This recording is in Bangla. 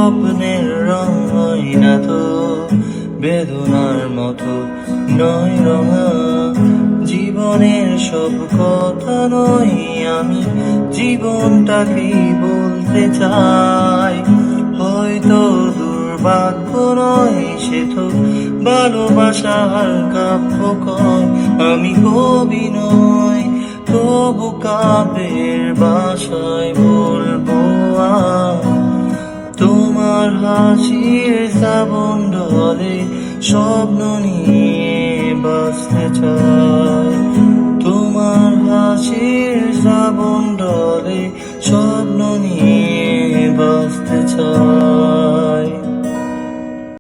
স্বপ্নের রং হয় না তো, বেদনার মতো নয় রঙা। জীবনের সব কথা নয়, আমি জীবনটাকেই বলতে চাই। হয়তো দুর্ভাগ্য নয়, সে তো ভালোবাসার কাব্য কয়। আমি কবি নই, তবু কাব্যের ভাষায় বলবো আজ। তোমার হাসির শ্রাবণ ঢলে স্বপ্ন নিয়ে বাঁচতে চাই।